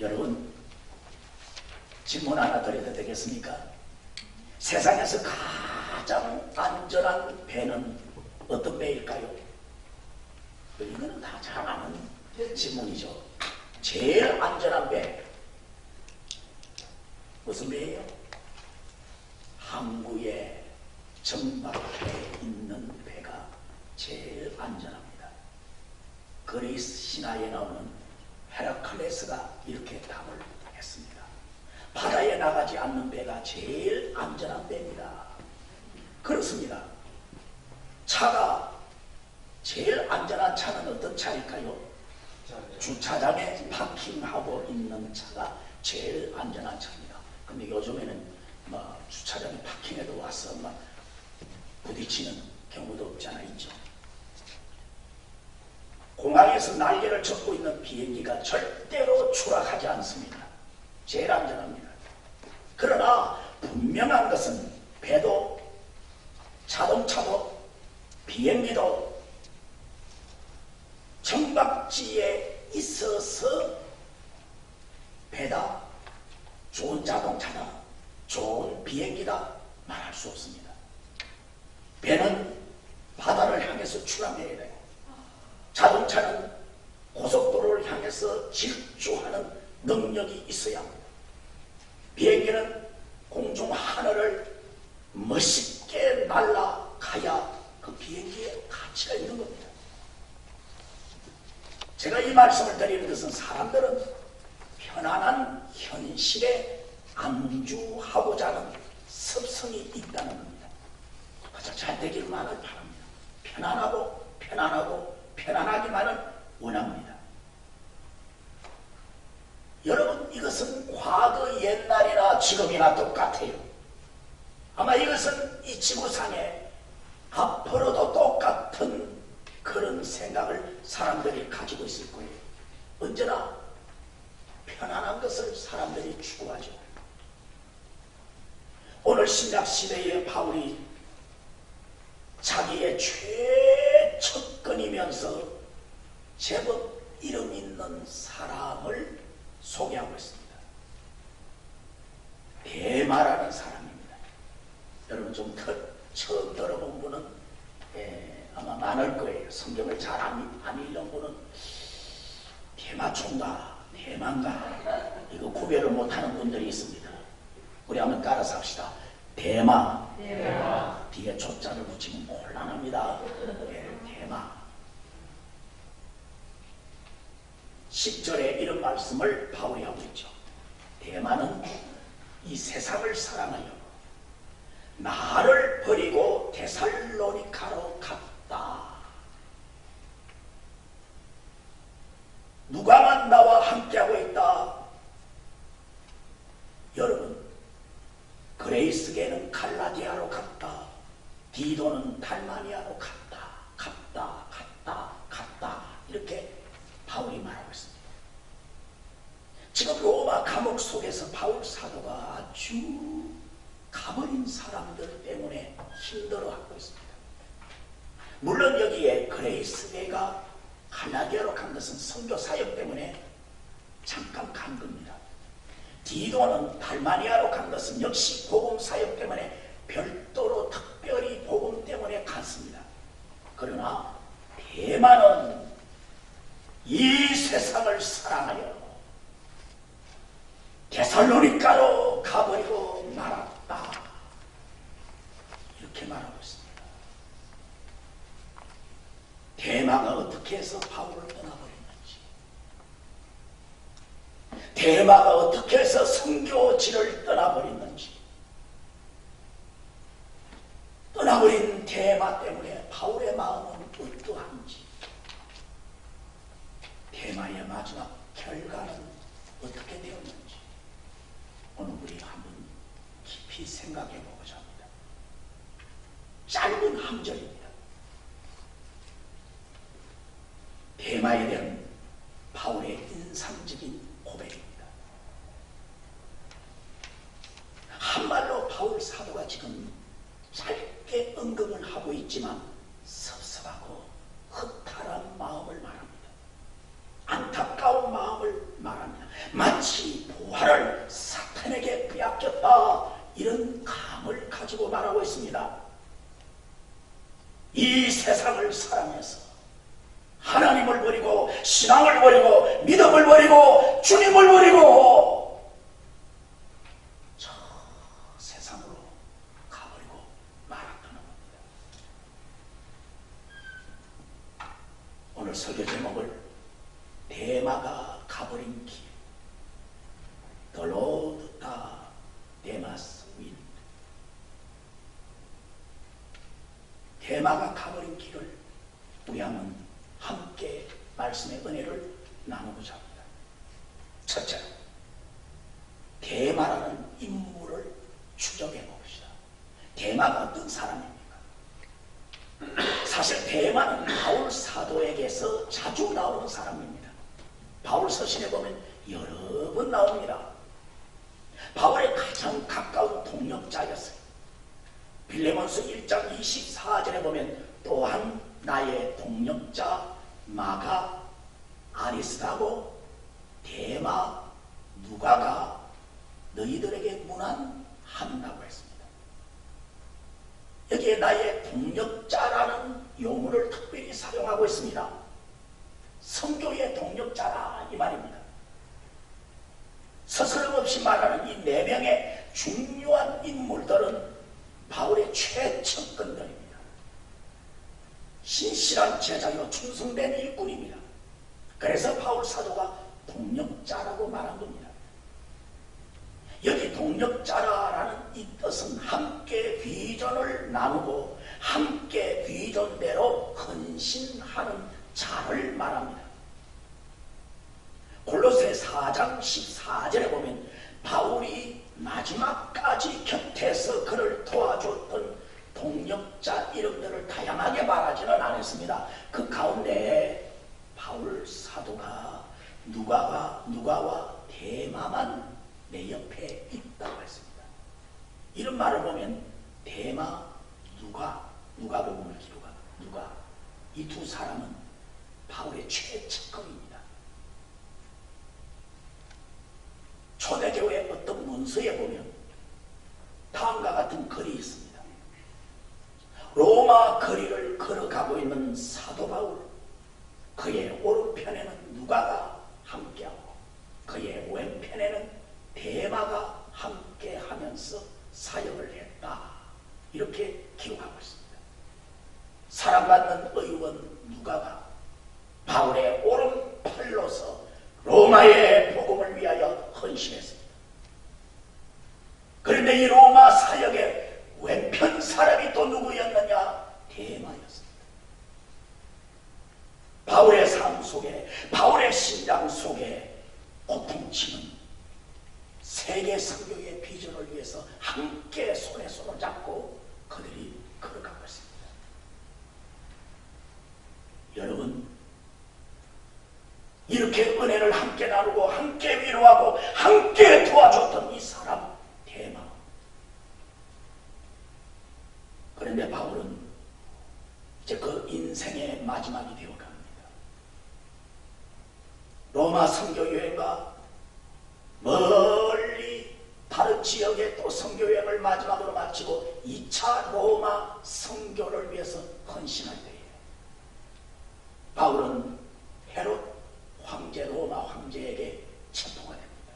여러분, 질문 하나 드려도 되겠습니까? 세상에서 가장 안전한 배는 어떤 배일까요? 이거는 다 잘 아는 질문이죠. 제일 안전한 배 무슨 배예요? 항구에 정박해 있는 배가 제일 안전합니다. 그리스 신화에 나오는 헤라클레스가 이렇게 답을 했습니다. 바다에 나가지 않는 배가 제일 안전한 배입니다. 그렇습니다. 차가 제일 안전한 차는 어떤 차일까요? 주차장에 파킹하고 있는 차가 제일 안전한 차입니다. 근데 요즘에는 주차장에 파킹해도 와서 부딪히는 경우도 없지 않아 있죠. 공항에서 날개를 접고 있는 비행기가 절대로 추락하지 않습니다. 제일 안전합니다. 그러나 분명한 것은 배도 자동차도 비행기도 정박지에 있어서 배다, 좋은 자동차다, 좋은 비행기다 말할 수 없습니다. 배는 바다를 향해서 출항해야 돼요. 자동차는 고속도로를 향해서 질주하는 능력이 있어야 합니다. 비행기는 공중 하늘을 멋있게 날아가야 그 비행기에 가치가 있는 겁니다. 제가 이 말씀을 드리는 것은 사람들은 편안한 현실에 안주하고자 하는 습성이 있다는 겁니다. 그저 잘 되기만을 바랍니다. 편안하기만을 원합니다. 여러분, 이것은 과거 옛날이나 지금이나 똑같아요. 아마 이것은 이 지구상에 앞으로도 똑같은 그런 생각을 사람들이 가지고 있을 거예요. 언제나 편안한 것을 사람들이 추구하죠. 오늘 신약시대의 바울이 자기의 최측근이면서 제법 이름 있는 사람을 소개하고 있습니다. 데마라는 사람입니다. 여러분 좀 처음 들어본 분은 아마 많을 거예요. 성경을 잘 안 읽는 분은 데마 총각, 대만가 이거 구별을 못하는 분들이 있습니다. 우리 한번 따라서 합시다. 대마. 뒤에 조자를 붙이면 곤란합니다. 대마. 10절에 이런 말씀을 바울이 하고 있죠. 대마는 이 세상을 사랑하여 나를 버리고 데살로니가로 갔다. 누가만 나와 함께하고 있다. 여러분, 그레이스계는 갈라디아로 갔다. 디도는 달마니아로 갔다. 이렇게 바울이 말하고 있습니다. 지금 로마 감옥 속에서 바울 사도가 아주 가버린 사람들 때문에 힘들어하고 있습니다. 물론 여기에 그레이스계가 갈라디아로 간 것은 선교 사역 때문에 잠깐 간 겁니다. 디도는 달마니아로 간 것은 역시 복음 사역 때문에 별도로 특별히 복음 때문에 갔습니다. 그러나 대마는 이 세상을 사랑하여 데살로니가로 가버리고 말았다. 이렇게 말하고 있습니다. 대마가 어떻게 해서 바울을 떠나버렸는지, 대마가 어떻게 해서 선교지를 떠나버렸는지, 떠나버린 대마 때문에 바울의 마음은 어떠한지, 대마의 마지막 결과는 어떻게 되었는지 오늘 우리 한번 깊이 생각해 보고자 합니다. 짧은 한 절입니다. 대마에 대한 바울의 인상적인 고백입니다. 한말로 바울 사도가 지금 짧게 언급을 하고 있지만 섭섭하고 허탈한 마음을 말합니다. 안타까운 마음을 말합니다. 마치 마치고 말하고 있습니다. 이 세상을 사랑해서 하나님을 버리고 신앙을 버리고 믿음을 버리고 주님을 버리고 저 세상으로 가버리고 말았다는 겁니다. 오늘 설교 제목을 대마가 가버린 길, The Road to Damascus Wind. 대마가 가버린 길을 우리 한번 함께 말씀의 은혜를 나누고자 합니다. 첫째, 대마라는 인물을 추적해 봅시다. 대마가 어떤 사람입니까? 사실 대마는 바울 사도에게서 자주 나오는 사람입니다. 바울 서신에 보면 여러 번 나옵니다. 바울의 가장 가까운 동역자였어요. 빌레몬서 1장 24절에 보면 또한 나의 동역자 마가 아리스다고 대마 누가가 너희들에게 문안한다고 했습니다. 여기에 나의 동역자라는 용어를 특별히 사용하고 있습니다. 성교의 동역자라 이 말입니다. 서스럼없이 말하는 이 네 명의 중요한 인물들은 바울의 최측근들입니다. 신실한 제자요 충성된 일꾼입니다. 그래서 바울 사도가 동역자라고 말한 겁니다. 여기 동역자라는 이 뜻은 함께 비전을 나누고 함께 비전대로 헌신하는 자를 말합니다. 골로새 4장 14절에 보면 바울이 마지막까지 곁에서 그를 도와줬던 동역자 이름들을 다양하게 말하지는 않았습니다. 그 가운데 바울 사도가 누가와 대마만 내 옆에 있다고 했습니다. 이런 말을 보면 대마, 누가복음을 기록한 누가, 이 두 사람은 바울의 최측근입니다. 초대교회 어떤 문서에 보면 다음과 같은 글이 있습니다. 로마 거리를 걸어가고 있는 사도 바울, 그의 오른편에는 누가가 함께하고 그의 왼편에는 대마가 함께하면서 사역을 했다. 이렇게 기록하고 있습니다. 사랑받는 의원 누가가 바울의 오른팔로서 로마의 복음을 위하여 헌신했습니다. 그런데 이 로마 사역의 왼편 사람이 또 누구였느냐? 대마였습니다. 바울의 삶 속에, 바울의 신앙 속에 고통치는 세계 선교의 비전을 위해서 함께 손에 손을 잡고 그들이 걸어가고 있습니다. 여러분, 이렇게 은혜를 함께 나누고 함께 위로하고 함께 도와줬던 이 사람 대마. 그런데 바울은 이제 그 인생의 마지막이 되어갑니다. 로마 선교여행과 멀리 다른 지역에 또 선교여행을 마지막으로 마치고 2차 로마 선교를 위해서 헌신할 때에 바울은 헤롯 황제, 로마 황제에게 체포가 됩니다.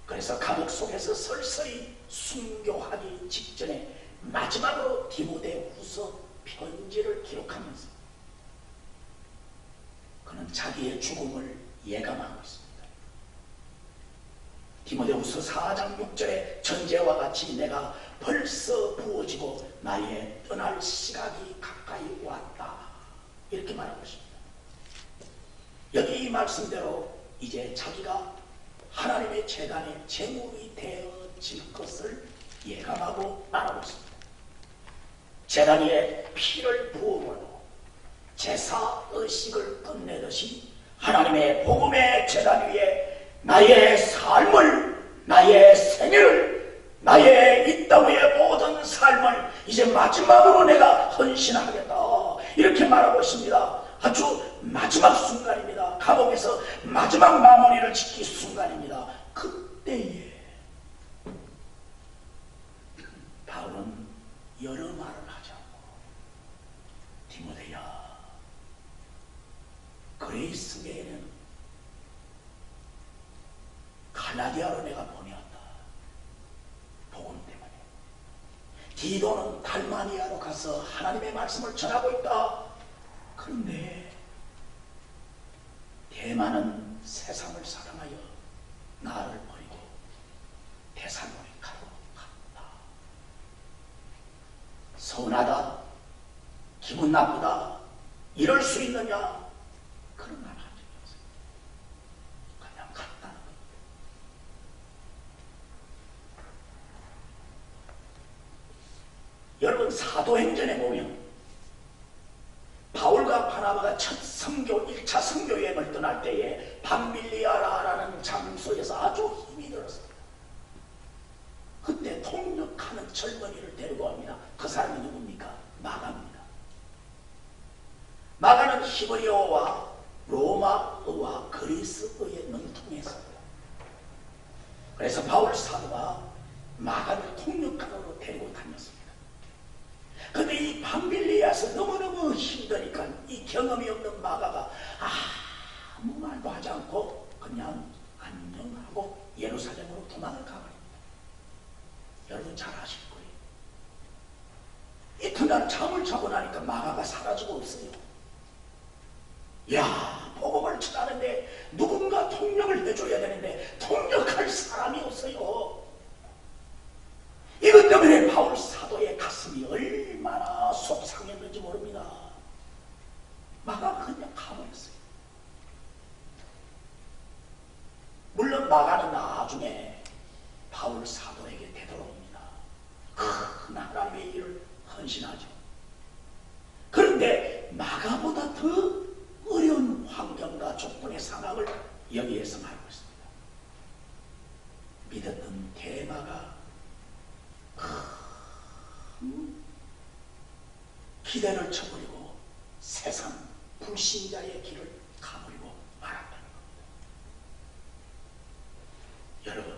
그래서 감옥 속에서 설서히 순교하기 직전에 마지막으로 디모데후서 편지를 기록하면서 그는 자기의 죽음을 예감하고 있습니다. 디모데후서 4장 6절에 전제와 같이 내가 벌써 부어지고 나의 떠날 시각이 가까이 왔다. 이렇게 말하고 있습니다. 여기 이 말씀대로 이제 자기가 하나님의 제단에 제물이 되어질 것을 예감하고 말하고 있습니다. 제단 위에 피를 부음으로 제사 의식을 끝내듯이 하나님의 복음의 제단 위에 나의 삶을, 나의 생애를, 나의 이 땅의 모든 삶을 이제 마지막으로 내가 헌신하겠다. 이렇게 말하고 있습니다. 아주 마지막 순간입니다. 감옥에서 마지막 마무리를 짓기 순간입니다. 그때에 바울은 여러 말을 하지 않고 디모데야, 그레이스 외에는 갈라디아로 내가 보내었다. 복음 때문에. 디도는 달마니아로 가서 하나님의 말씀을 전하고 있다. 그런데 대마는 세상을 사랑하여 나를 버리고 데살로니가로 갔다. 서운하다, 기분 나쁘다, 이럴 수 있느냐? 그런 말 한 적이 없어요. 그냥 갔다는 겁니다. 여러분, 사도행전에 보면 바울과 바나바가 첫 선교, 1차 선교 여행을 떠날 때에 밤빌리아라는 장소에서 아주 힘이 들었습니다. 그때 통역하는 젊은이를 데리고 옵니다. 그 사람이 누굽니까? 마가입니다. 마가는 히브리어와 로마어와 그리스어에 능통했어요. 그래서 바울 사도가 마가를 통역가로 데리고 다녔습니다. 근데 이 밤빌리아에서 너무너무 힘드니까 이 경험이 없는 마가가 아무 말도 하지 않고 그냥 안녕하고 예루살렘으로 도망을 가버립니다. 여러분 잘 아실 거예요. 이튿날 잠을 자고 나니까 마가가 사라지고 없어요. 야, 복음을 전하는데 누군가 통역을 해줘야 되는데 통역할 사람이 없어요. 이것 때문에 바울 사도의 가슴이 얼마나 속상했는지 모릅니다. 마가가 그냥 가버렸어요. 물론 마가는 나중에 바울 사도에게 되돌아옵니다. 큰 하나님의 일을 헌신하죠. 그런데 마가보다 더 어려운 환경과 조건의 상황을 여기에서 말하고 있습니다. 믿었던 대마가 기대를 쳐버리고 세상 불신자의 길을 가버리고 말았다는 겁니다. 여러분,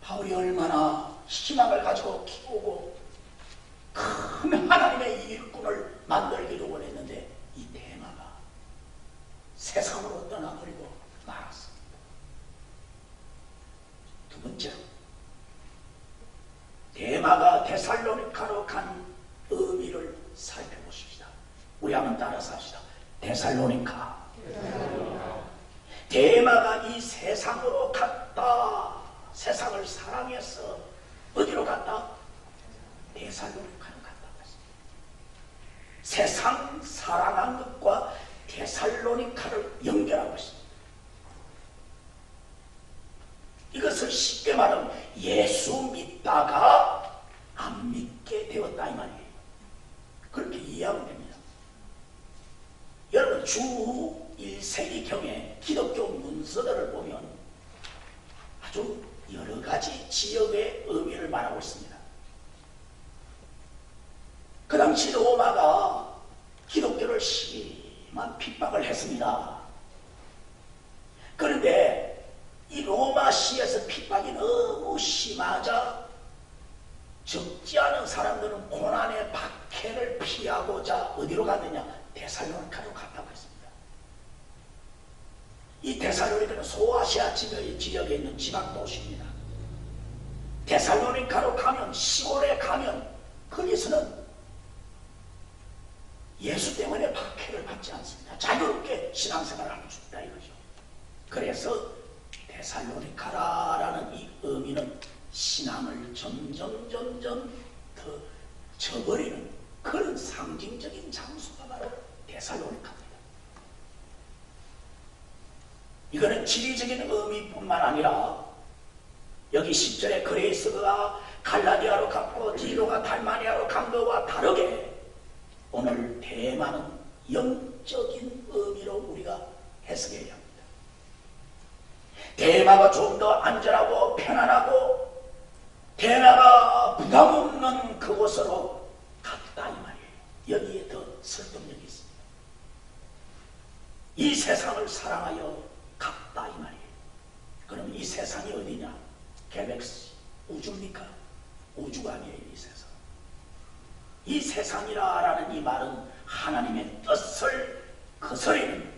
바울이 얼마나 희망을 가지고 키우고 큰 하나님의 일꾼을 만들기를 원했는데 이 대마가 세상으로 떠나버리고 말았습니다. 두 번째로, 대마가 데살로니가로 간 의미를 살펴보십시다. 우리 한번 따라서 합시다. 데살로니가. 대마가 이 세상으로 갔다. 세상을 사랑해서 어디로 갔다? 데살로니가로 갔다. 세상 사랑한 것과 데살로니가를 연결하고 있습니다. 이것을 쉽게 말하면 예수 믿다가 안 믿게 되었다 이 말이에요. 그렇게 이해하면 됩니다. 여러분, 주 1세기경에 기독교 문서들을 보면 아주 여러 가지 지역의 의미를 말하고 있습니다. 그 당시 로마가 기독교를 심한 핍박을 했습니다. 그런데 이 로마시에서 핍박이 너무 심하자 적지 않은 사람들은 고난의 박해를 피하고자 어디로 갔느냐? 데살로니가로 갔다고 했습니다. 이 데살로니가는 소아시아 지역에 있는 지방 도시입니다. 데살로니가로 가면, 시골에 가면 거기서는 예수 때문에 박해를 받지 않습니다. 자유롭게 신앙생활을 할 수 있다 이거죠. 그래서 데살로니가라는 이 의미는 신앙을 점점 더 저버리는 그런 상징적인 장소가 바로 데살로니가입니다. 이거는 지리적인 의미뿐만 아니라 여기 10절에 그레이스가 갈라디아로 갔고 디도가 달마니아로 간 것과 다르게 오늘 대마는 영적인 의미로 우리가 해석해야 합니다. 대마가 좀 더 안전하고 편안하고 대마가 부담 없는 그곳으로 갔다 이 말이에요. 여기에 더 설득력이 있습니다. 이 세상을 사랑하여 갔다 이 말이에요. 그럼 이 세상이 어디냐? 갤럭시, 우주입니까? 우주가 아니에요. 이 세상. 이 세상이라는 이 말은 하나님의 뜻을 거스르는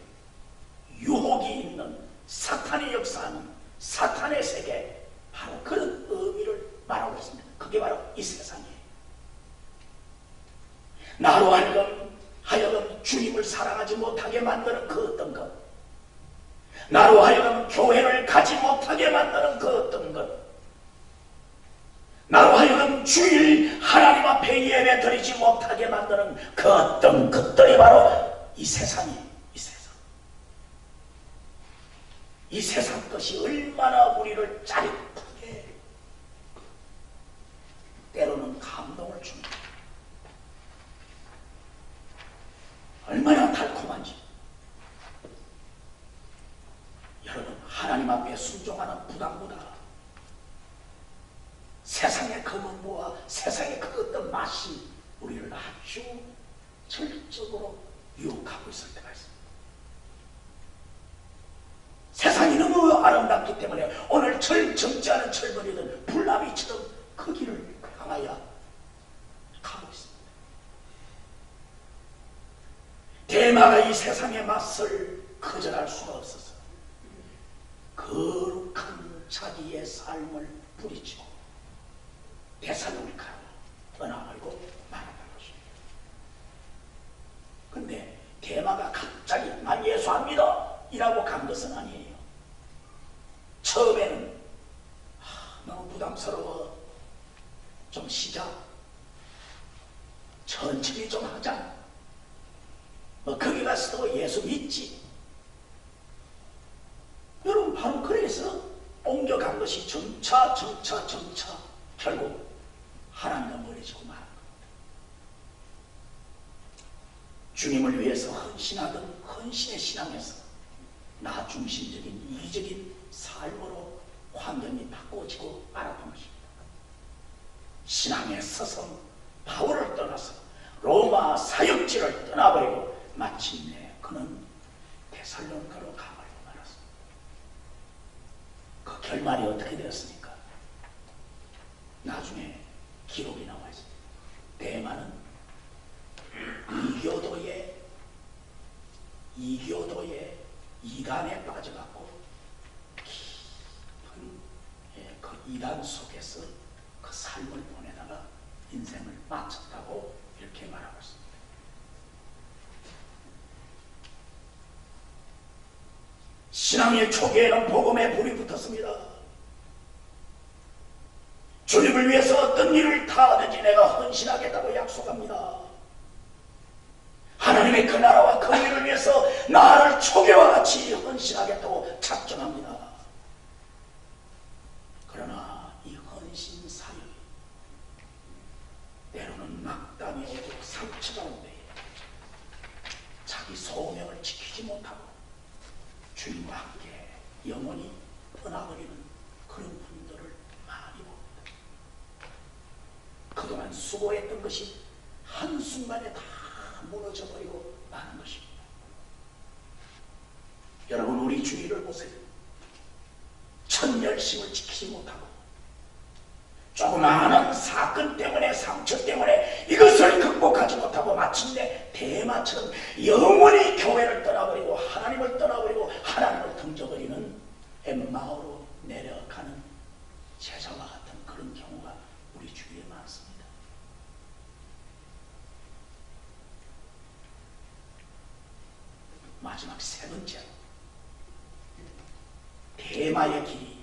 유혹이 있는 사탄의 역사하는 사탄의 세계, 바로 그런 의미를 말하고 있습니다. 그게 바로 이 세상이에요. 나로 하여금 주님을 사랑하지 못하게 만드는 그 어떤 것, 나로 하여금 교회를 가지 못하게 만드는 그 어떤 것, 나로 하여금 주일 하나님 앞에 예배 드리지 못하게 만드는 그 어떤 것들이 바로 이 세상이에요. 이 세상. 이 세상 것이 얼마나 우리를 짜릿하게, 때로는 감동을 줍니다. 얼마나 달콤한지. 여러분, 하나님 앞에 순종하는 부담보다 세상의 검은보와 세상의 그 어떤 맛이 우리를 아주 절적으로 유혹하고 있을 때가 있습니다. 세상이 너무 아름답기 때문에 오늘 정치하는 철거리는 불나비처럼 그 길을 향하여 가고 있습니다. 대마가 이 세상의 맛을 거절할 수가 없어서 거룩한 자기의 삶을 부리치고 데살로니카로 떠나버리고 말았다는 것입니다. 근데 대마가 갑자기 난 예수 안 믿어 이라고 간 것은 아니에요. 처음에는 너무 부담스러워, 좀 쉬자, 천천히 좀 하자, 거기 가서도 예수 믿지. 여러분, 바로 그래서 옮겨간 것이 점차 결국 하나님과 멀어지고 말은 겁니다. 주님을 위해서 헌신하던 헌신의 신앙에서 나 중심적인 이기적인 삶으로 환경이 바꿔지고 말았던 것입니다. 신앙의 서성 바울을 떠나서 로마 사역지를 떠나버리고 마침내 그는 데살로니가로 가버리고 말았습니다. 그 결말이 어떻게 되었습니까? 나중에 기록이 나와 있습니다. 대마는 이교도의 이단에 빠져갖고 깊은 그 이단 속에서 그 삶을 보내다가 인생을 마쳤다고 이렇게 말하고 있습니다. 신앙의 초기에는 복음에 불이 붙었습니다. 주님을 위해서 어떤 일을 다 하든지 내가 헌신하겠다고 약속합니다. 하나님의 그 나라와 그 일을 위해서 나를 초계와 같이 헌신하겠다고 작정합니다. 그러나 이 헌신 사역이 때로는 낙담이 오고 상처가 오는데 자기 소명을 지키지 못하고 주님과 함께 영원히 떠나버리는 그런 분들을 많이 봅니다. 그동안 수고했던 것이 한순간에 다 무너져버리고 마는 것입니다. 여러분, 우리 주위를 보세요. 첫 열심을 지키지 못하고 조그마한 사건 때문에, 상처 때문에 이것을 극복하지 못하고 마침내 대마처럼 영원히 교회를 떠나버리고 하나님을 떠나버리고 하나님을 던져버리는 엠마오로 내려가는 제자와 같은 그런 경우가 우리 주위에 많습니다. 마지막 세 번째, 대마의 길이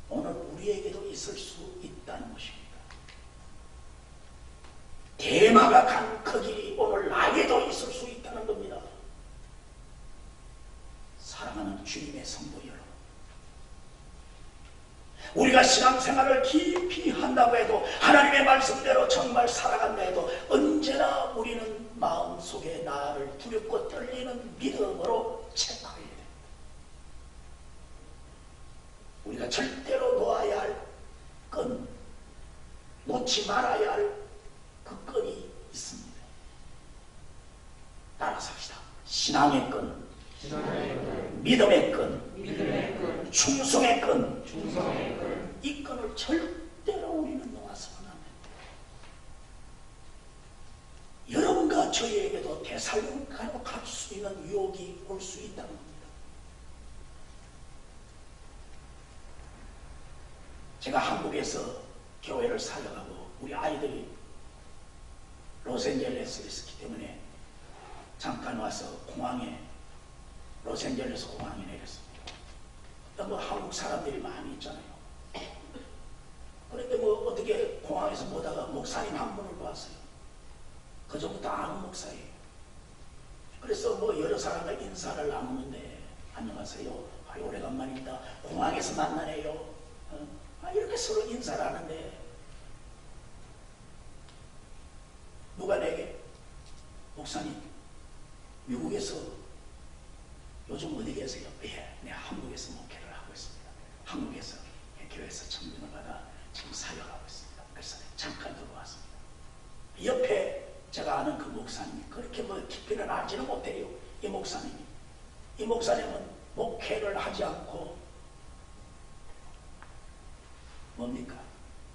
오늘 우리에게도 있을 수 있다는 것입니다. 대마가 간 그 길이 오늘 나에게도 있을 수 있다는 겁니다. 사랑하는 주님의 성도 여러분, 우리가 신앙생활을 깊이 한다고 해도, 하나님의 말씀대로 정말 살아간다 해도 언제나 우리는 마음속에 나를 두렵고 떨리는 믿음으로 체크해야 됩니다. 우리가 절대로 놓아야 할 건, 놓지 말아야 할 그 건이 있습니다. 따라서 합시다. 신앙의 건, 믿음의 건, 충성의 건, 이 건을 절대로 우리는 그러나 저희에게도 데살로니가로 갈 수 있는 유혹이 올 수 있다는 겁니다. 제가 한국에서 교회를 사역하고 우리 아이들이 로스앤젤레스에 있었기 때문에 잠깐 와서 공항에, 로스앤젤레스 공항에 내렸습니다. 뭐 한국 사람들이 많이 있잖아요. 그런데 뭐 어떻게 공항에서 보다가 목사님 한 분을 봤어요. 그전부터 아는 목사예요. 그래서 뭐 여러 사람과 인사를 나누는데 안녕하세요. 오래간만입니다. 공항에서 만나네요. 이렇게 서로 인사를 하는데 누가 내게 목사님 미국에서 요즘 어디 계세요? 예, 내가 한국에서 목회를 하고 있습니다. 한국에서 교회에서 청빙을 받아 지금 사역하고 있습니다. 그래서 잠깐 들어왔습니다. 옆에 제가 아는 그 목사님이 그렇게 뭐 깊이는 알지는 못해요. 이 목사님은 목회를 하지 않고 뭡니까?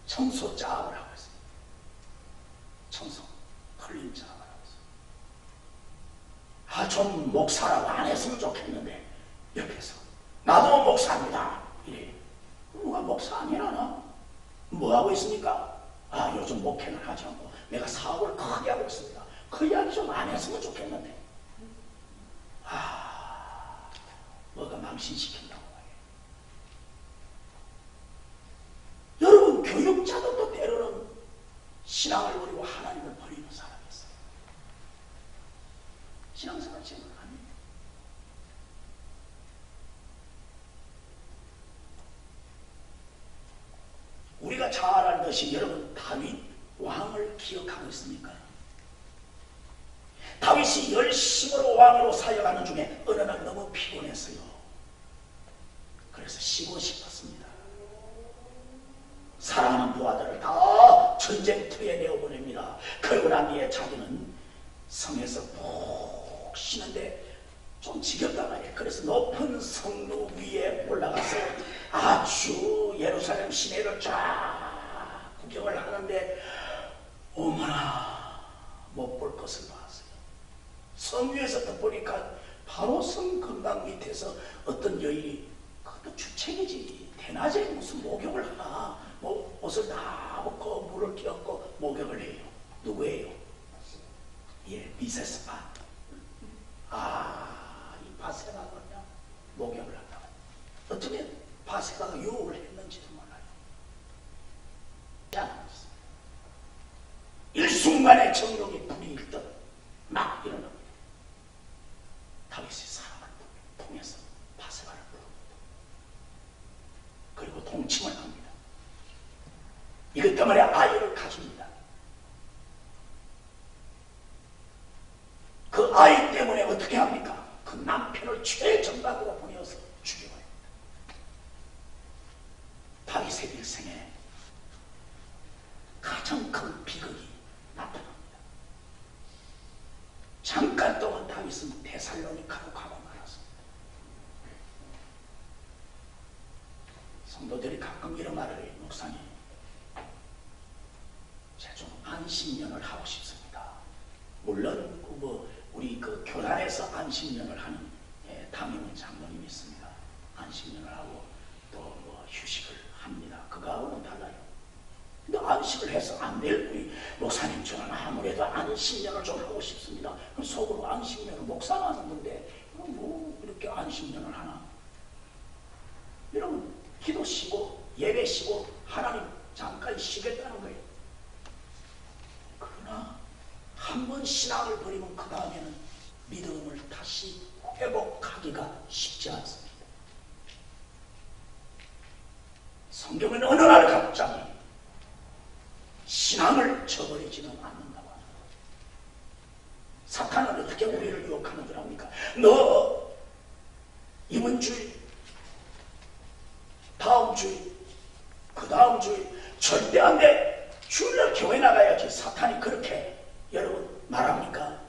청소 작업을 하고 있습니다. 청소, 클린 작업을 하고 있습니다. 좀 목사라고 안 했으면 좋겠는데 옆에서 나도 목사입니다. 이래. 누가 목사 아니라나? 뭐 하고 있습니까? 요즘 목회는 하지 않고 내가 사업을 크게 하고 있습니다. 그 이야기 좀 안 했으면 좋겠는데 뭐가 망신시킨다고 말이에요. 여러분 교육자들도 때로는 신앙을 버리고 하나님을 버리는 사람이 있어요. 신앙생활 제대로 아닙니다. 우리가 잘 알듯이 여러분 다윗 왕을 기억하고 있습니까? 다윗이 열심으로 왕으로 사역하는 중에 어느 날 너무 피곤했어요. 그래서 쉬고 싶었습니다. 사랑하는 부하들을 다 전쟁터에 내어보냅니다. 그러고 난 뒤에 자기는 성에서 푹 쉬는데 좀 지겹단 말이에요. 그래서 높은 성루 위에 올라가서 아주 예루살렘 시내를 쫙 구경을 하는데 어머나 못 볼 것을 봤어요. 성 위에서 딱 보니까 바로 성 건강 밑에서 어떤 여인이, 그것도 주책이지, 대낮에 무슨 목욕을 하나, 뭐 옷을 다 벗고 물을 끼얹고 목욕을 해요. 누구예요? 예, 미세스 밭. 이 바세바가 그냥 목욕을 한다고. 어쩌면 바세바가 유혹을 했는지도 몰라요. 일순간에 정욕이 불이 듯 막 일어납니다. 다윗이 사람을 통해서 바세바를 부릅니다. 그리고 동침을 합니다. 이것 때문에 아이를 가집니다. 그 아이 때문에 어떻게 합니까? 그 남편을 최정박으로 보내어서 죽여버립니다. 다윗의 일생에 가장 큰 비극이 나타납니다. 잠깐 동안 다윗은 데살로니가로 가고 말았습니다. 성도들이 가끔 이런 말을 해요. 목사님, 제가 좀 안식년을 하고 싶습니다. 물론 우리 그 교단에서 안식년을 하는 담임 장로님이 있습니다. 안식년을 하고 또 뭐 휴식을 합니다. 그거하고는 달라요. 근데 안식을 해서 안 될 우리 목사님, 저는 아무래도 안식년을 좀 하고 싶습니다. 그럼 속으로 안식년을 목사가 하는데 뭐 이렇게 안식년을 하나? 여러분 기도 쉬고 예배 쉬고 하나님 잠깐 쉬겠다는 거예요. 그러나 한 번 신앙을 버리면 그 다음에는 믿음을 다시 회복하기가 쉽지 않습니다. 성경은 어느 날 갑자기 신앙을 저버리지는 않는다고 합니다. 사탄은 어떻게 우리를 유혹하는 줄 압니까? 너 이번 주일, 다음 주일, 그 다음 주일 절대 안 돼. 주일날 교회 나가야지. 사탄이 그렇게 여러분 말합니까?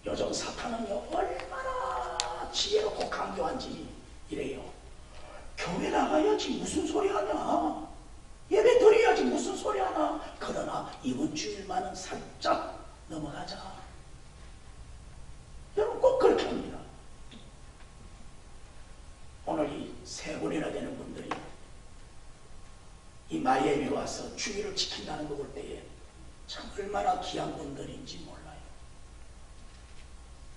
요즘 사탄은요 얼마나 지혜롭고 강교한지 이래요. 교회 나가야지 무슨 소리 하냐, 예배 드려야지 무슨 소리 하나. 그러나 이번 주일만은 살짝 넘어가자. 여러분 꼭 그렇게 합니다. 오늘 이 세 분이나 되는 분들이 이 마이애미에 와서 주의를 지킨다는 거 볼 때에 참 얼마나 귀한 분들인지 몰라요.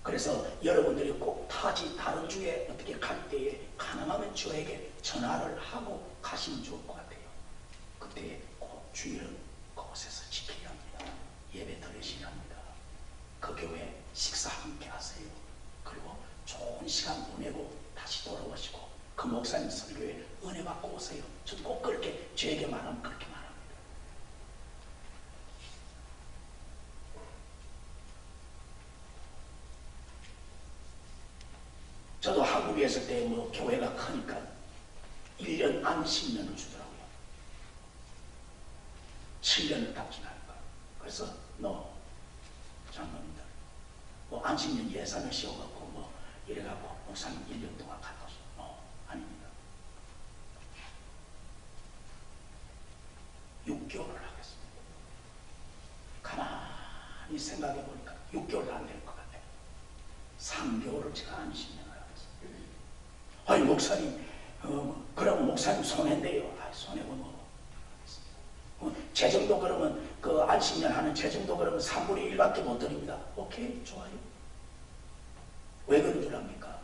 그래서 여러분들이 꼭 타지 다른 주에 어떻게 갈 때에 가능하면 저에게 전화를 하고 가시면 좋을 것 같아요. 그때 꼭 주의를 그곳에서 지켜야 합니다. 예배 드리셔야 합니다. 그 교회 식사 함께 하세요. 그리고 좋은 시간 보내고 다시 돌아오시고 그 목사님 설교에 은혜 받고 오세요. 전 꼭 그렇게 저에게 말하면 그렇게 말합니다. 저도 한국에 있을 때 뭐 교회가 크니까 1년 안식년을 주더라고요. 7년을 딱 지나니까. 그래서 너 장로님들 뭐 안식년 예산을 씌워갖고 뭐 이래갖고 목사님 1년 동안 갔다 오셔. 아닙니다. 6개월을 하겠습니다. 가만히 생각해 보니까 6개월도 안 될 것 같아요. 3개월을 제가 안식년을 하겠습니다. 아니 목사님 그럼 목사님 손해인데요. 손해고 뭐 재정도 그러면 그 안식년 하는 재정도 그러면 3분의 1밖에 못 드립니다. 오케이 좋아요. 왜 그런 줄 압니까?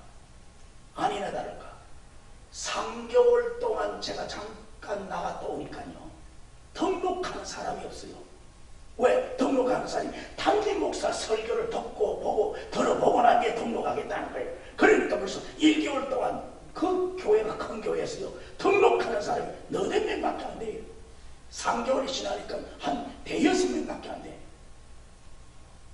아니나 다를까 3개월 동안 제가 잠깐 나갔다 오니까요 등록하는 사람이 없어요. 왜? 등록하는 사람이 담임 목사 설교를 듣고 보고 들어보고 난 뒤에 등록하겠다는 거예요. 그러니까 벌써 1개월 동안 그 교회가 큰 교회에서요 등록하는 사람이 너댓 명밖에 안 돼요. 3개월이 지나니까 한 대여섯 명밖에 안 돼요.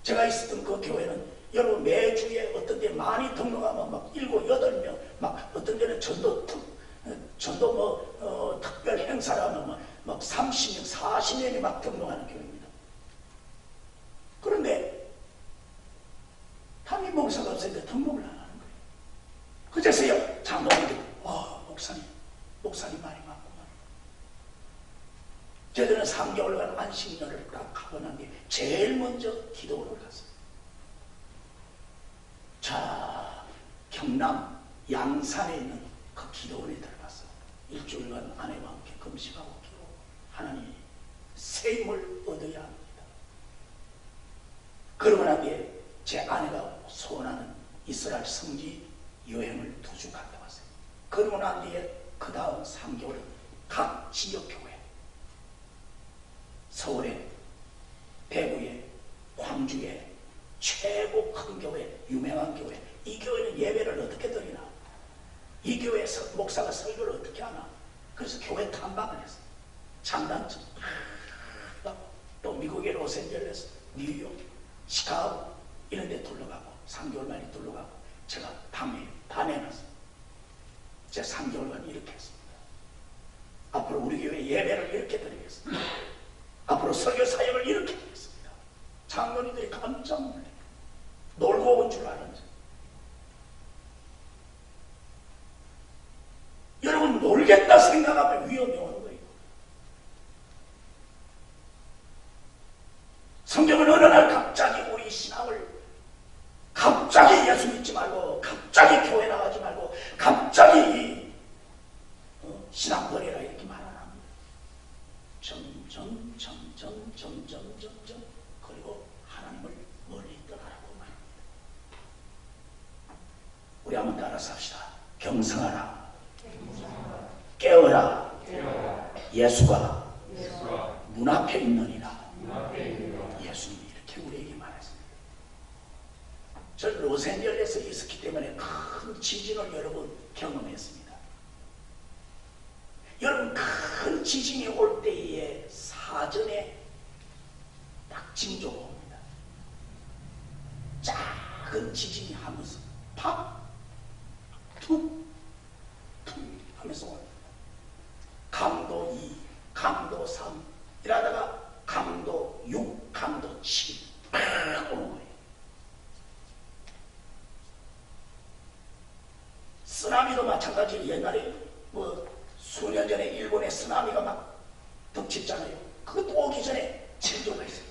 제가 있었던 그 교회는 여러분 매주에 어떤 데 많이 등록하면 막 7, 8명 막 어떤 데는 전도 특별 행사를 하면 막 30명, 40명이 막 등록하는 교회입니다. 그런데 담임 목사가 없으니까 등록을 안 하는 거예요. 그제서야 장로님들이 목사님 말이 맞구만. 저희들은 3개월간 안식년을 딱 하고 난 뒤에 제일 먼저 기도를 갔어요. 자, 경남 양산에 있는 그 기도원에 들어갔어요. 일주일간 아내와 함께 금식하고 기도. 하나님 새 힘을 얻어야 합니다. 그러고 난 뒤에 제 아내가 소원하는 이스라엘 성지 여행을 2주 갔다 왔어요. 그러고 난 뒤에 그 다음 3개월은 각 지역교회 서울에, 대구에, 광주에 최고 큰 교회, 유명한 교회. 이 교회는 예배를 어떻게 드리나? 이 교회에서 목사가 설교를 어떻게 하나? 그래서 교회 탐방을 했어요. 장단점. 또 미국의 로스앤젤레스, 뉴욕, 시카고 이런 데 둘러가고 3개월 만에 둘러가고 제가 밤에 다 내놨어요. 제가 3개월간 이렇게 했습니다. 앞으로 우리 교회 예배를 이렇게 드리겠습니다. 앞으로 설교 사역을 이렇게 하겠습니다. 장로님들이 깜짝 놀래요. 놀고 온 줄 알았는지. 여러분 놀겠다 생각하면 위험이 오는 거예요. 성경은 어느 날 갑자기 우리 신앙을 갑자기 예수 믿지 말고 갑자기 교회 나가지 말고 갑자기 신앙 버리라 이렇게 말 안 합니다. 점점 그리고 하나님을 멀리 떠나라고 말합니다. 우리 한번 따라서 합시다. 경성하라. 깨어라. 예수가 문 앞에 있느니라. 예수님이 이렇게 우리에게 말했습니다. 저 로스앤젤레스에 있었기 때문에 큰 지진을 여러분 경험했습니다. 여러분 큰 지진이 올 때에 사전에 딱 징조가 옵니다. 작은 지진이 하면서 팍 툭 하면서 옵니다. 강도 2, 강도 3 이러다가 강도 6, 강도 7 팍 오는 거예요. 쓰나미도 마찬가지로 옛날에 뭐 수년 전에 일본의 쓰나미가 막 덮쳤잖아요. 그것도 오기 전에 징조가 있어요.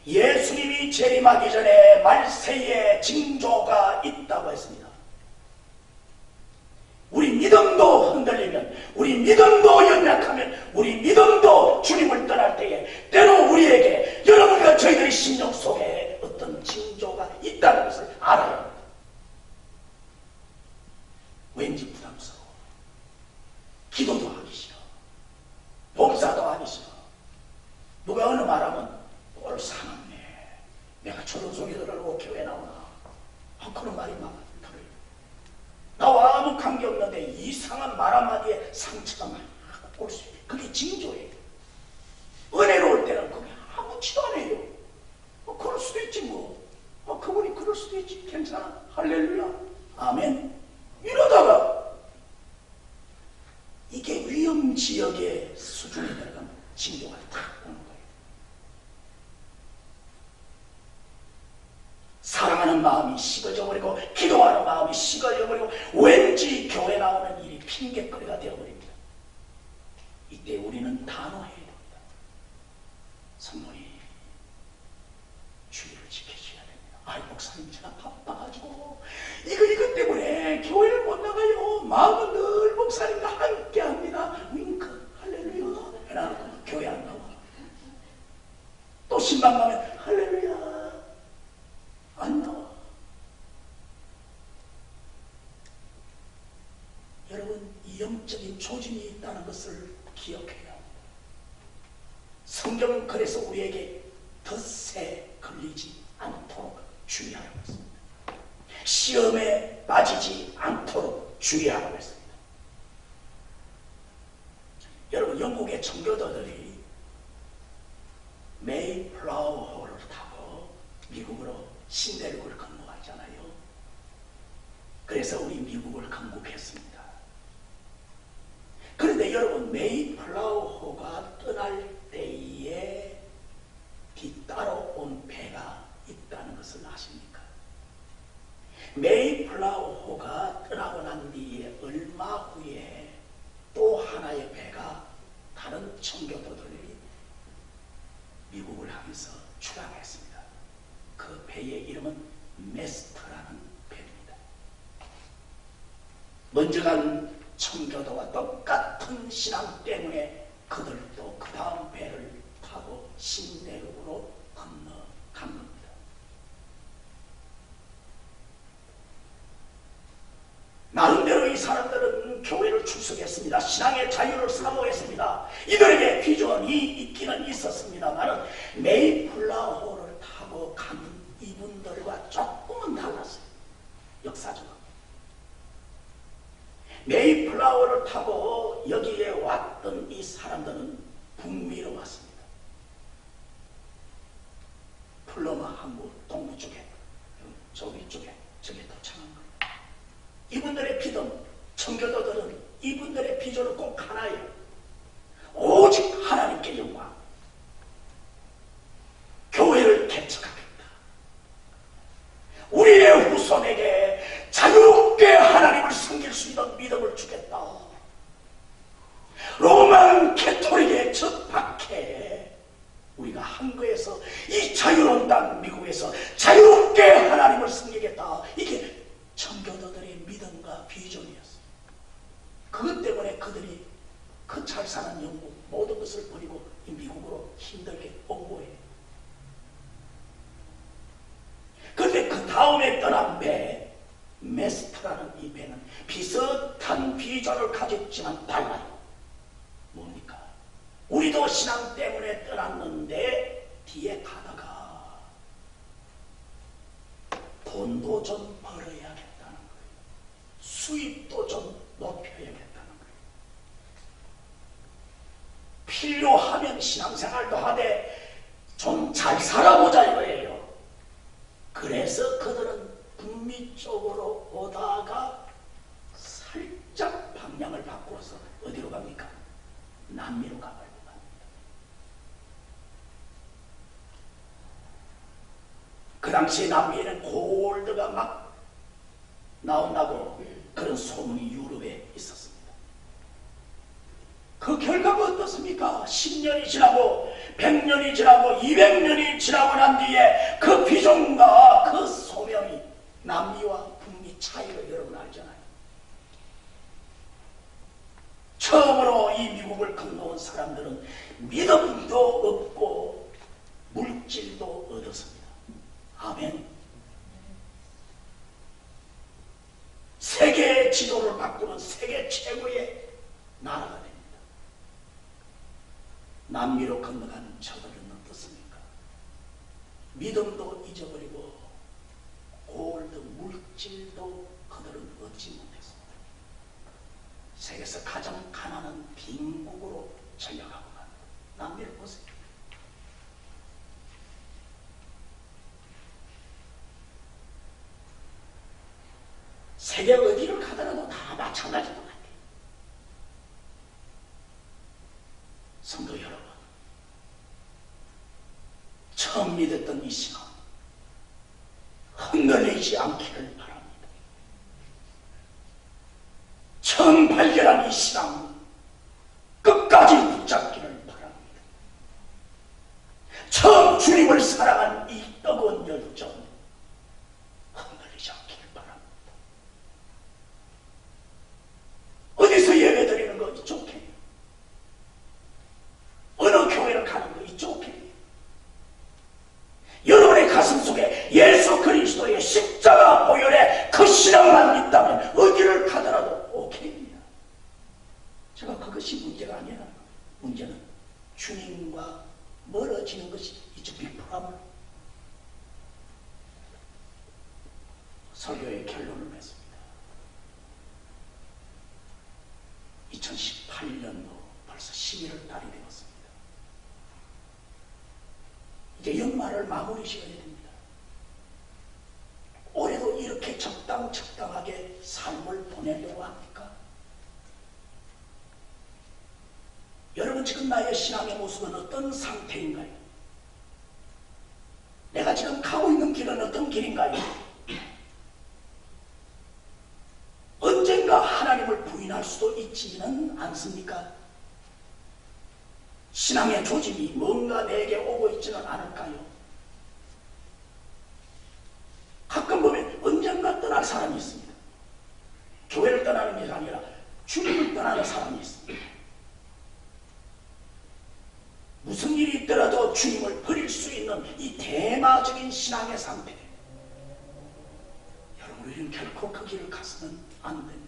예수님이 재림하기 전에 말세에 징조가 있다고 했습니다. 우리 믿음도 흔들리면, 우리 믿음도 연약하면, 우리 믿음도 주님을 떠날 때에 때로 우리에게 여러분과 저희들의 심령 속에 어떤 징조가 있다는 것을 알아야 합니다. 왠지 부담스러워. 기도도 하기 싫어. 봉사도 하기 싫어. 누가 어느 말하면 꼴 사납네. 내가 저런 소리를 하고 교회 나오나. 그런 말이 막 들어요. 나와 아무 관계없는데 이상한 말 한마디에 상처가 막 올 수 있어요. 그게 징조예요. 은혜로울 때는 그게 아무렇지도 않아요. 그럴 수도 있지 뭐. 그분이 그럴 수도 있지. 괜찮아. 할렐루야. 아멘. 이러다가 이게 위험지역의 수준이 내려가면 징조가 탁 오는 거예요. 사랑하는 마음이 식어져 버리고 기도하는 마음이 식어져 버리고 왠지 교회 나오는 일이 핑계거리가 되어버립니다. 이때 우리는 단호해야 됩니다. 성모님, 주의를 지켜줘야 됩니다. 아이 목사님 제가 바빠가지고 이거 때문에 교회를 못 나가요. 마음은 늘 목사님과 함께합니다. 윙크 할렐루야 해놔놓고 교회 안 나와. 또 신방 가면 할렐루야 안 나와. 여러분, 이 영적인 조짐이 있다는 것을 기억해요. 성경은 그래서 우리에게 덫에 걸리지 않도록 주의하라고 했습니다. 시험에 빠지지 않도록 주의하라고 했습니다. 여러분, 영국의 청교도들이 메이플라워호를 타고 미국으로 신대륙을 건너왔잖아요. 그래서 우리 미국을 건국했습니다. 그런데 여러분, 메이플라워호가 떠날 때에 뒤따라온 배가 있다는 것을 아십니까? 메이플라워호가 떠나고 난 뒤에 얼마 후에 또 하나의 배가 다른 청교도들이 미국을 향해서 출항했습니다. 그 배의 이름은 메스터라는 배입니다. 먼저 간 청교도와 똑같은 신앙 때문에 그들도 그 다음 배를 타고 신대륙으로 건너간 겁니다. 나름대로 이 사람들은 교회를 출석했습니다. 신앙의 자유를 사모했습니다. 이들에게 비전이 있기는 있었습니다만 메이플라워호를 타고 간 이분들과 조금은 달랐어요. 역사적으로. 메이플라워를 타고 여기에 왔던 이 사람들은 북미로 왔습니다. 플러마 항구 동부 쪽에, 저기 쪽에, 저기 도착한 거예요. 이분들의 비전, 청교도들은 이분들의 비전은 꼭 하나예요. 오직 하나님께 영광. 교회를 개척하겠다. 우리의 후손에게 자유롭게 하나님을 섬길 수 있는 믿음을 주겠다. 로만 캐토릭의 첫 박해에 우리가 한국에서 이 자유로운 땅 미국에서 자유롭게 하나님을 섬기겠다. 이게 청교도들의 믿음과 비전이었어요. 그것 때문에 그들이 그 잘 사는 영국 모든 것을 버리고 이 미국으로 힘들게 온 거예요. 그런데 그 다음에 떠난 배 메스터라는 이 배는 비슷한 비전을 가졌지만 달라요. 뭡니까? 우리도 신앙 때문에 떠났는데 뒤에 가다가 돈도 좀 벌어야겠다는 거예요. 수입도 좀 높여야겠다는 거예요. 필요하면 신앙생활도 하되 좀 잘 살아보자 이거예요. 그래서 그들은 북미 쪽으로 오다가 살짝 방향을 바꾸어서 어디로 갑니까? 남미로 가버리고 갑니다. 그 당시에 남미에는 골드가 막 나온다고 그런 소문이 유럽에 있었습니다. 그 결과가 어떻습니까? 10년이 지나고 100년이 지나고 200년이 지나고 난 비전과 그 소명이 남미와 북미 차이를 여러분 알잖아요. 처음으로 이 미국을 건너온 사람들은 믿음도 얻고 물질도 얻었습니다. 아멘. 세계의 지도를 바꾸는 세계 최고의 나라가 됩니다. 남미로 건너간 저들은 어떻습니까? 믿음도 잊어버리고 골드 물질도 그들은 얻지 못했습니다. 세계에서 가장 가난한 빈국으로 전락하고 만 남미를 보세요. 세계 어디를 가더라도 다 마찬가지인 것 같아요. 성도 여러분, 처음 믿었던 이 신앙 흔들리지 않기를 바랍니다. 처음 발견한 이 신앙 끝까지 붙잡기를 바랍니다. 처음 주님을 사랑한 이 뜨거운 열정 흔들리지 않기를 바랍니다. 어디서 예배드리는 거 좋게, 어느 교회를 가는 거 좋게, 여러분의 가슴 속에 예수 그리스도의 십자가 보혈의 그 신앙만 있다면 어디를 가더라도 오케이입니다. 제가 그것이 문제가 아니라 문제는 주님과 멀어지는 것이 이쪽 비프라물. 설교의 결론을 맺습니다. 2018년도 벌써 11월 달이 되었습니다. 이제 연말을 마무리 시간이 됩니다. 올해도 이렇게 적당하게 삶을 보내려고 합니까? 여러분, 지금 나의 신앙의 모습은 어떤 상태인가요? 내가 지금 가고 있는 길은 어떤 길인가요? 언젠가 하나님을 부인할 수도 있지는 않습니까? 신앙의 조짐이 뭔가 내게 오고 있지는 않을까요? 가끔 보면 언젠가 떠날 사람이 있습니다. 교회를 떠나는 게 아니라 주님을 떠나는 사람이 있습니다. 무슨 일이 있더라도 주님을 버릴 수 있는 이 대마적인 신앙의 상태. 여러분, 우리는 결코 그 길을 가서는 안 됩니다.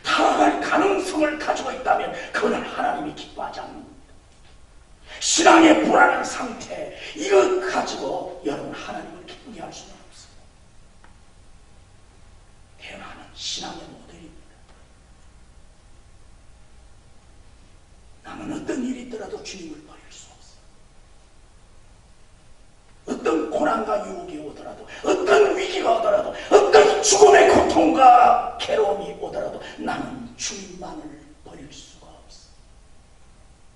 타락할 가능성을 가지고 있다면 그거는 하나님이 기뻐하지 않습니다. 신앙의 불안한 상태, 이것 가지고 여러분 하나님을 기쁘게 할 수는 없습니다. 태어나는 신앙의 모델입니다. 나는 어떤 일이 있더라도 주님을 버릴 수 없어. 어떤 고난과 유혹이 오더라도, 어떤 위기가 오더라도, 어떤 죽음의 고통과 괴로움이 오더라도 나는 주님만을 버릴 수가 없어.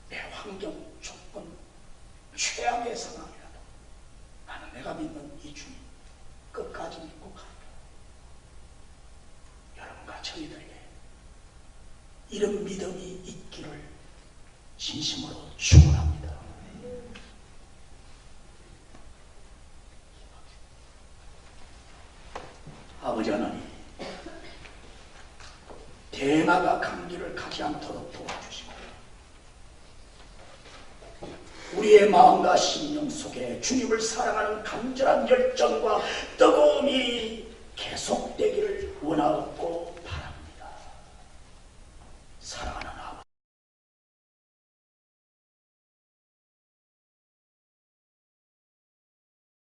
내 환경, 조건, 최악의 상황이라도 나는 내가 믿는 이 주님 끝까지 믿고 가리라. 여러분과 저희들에게 이런 믿음이 있기를 진심으로 축원합니다. 아버지 하나님, 대마가 감기를 가지 않도록 도와주시고 우리의 마음과 심령 속에 주님을 사랑하는 간절한 열정과 뜨거움이 계속되기를 원하옵고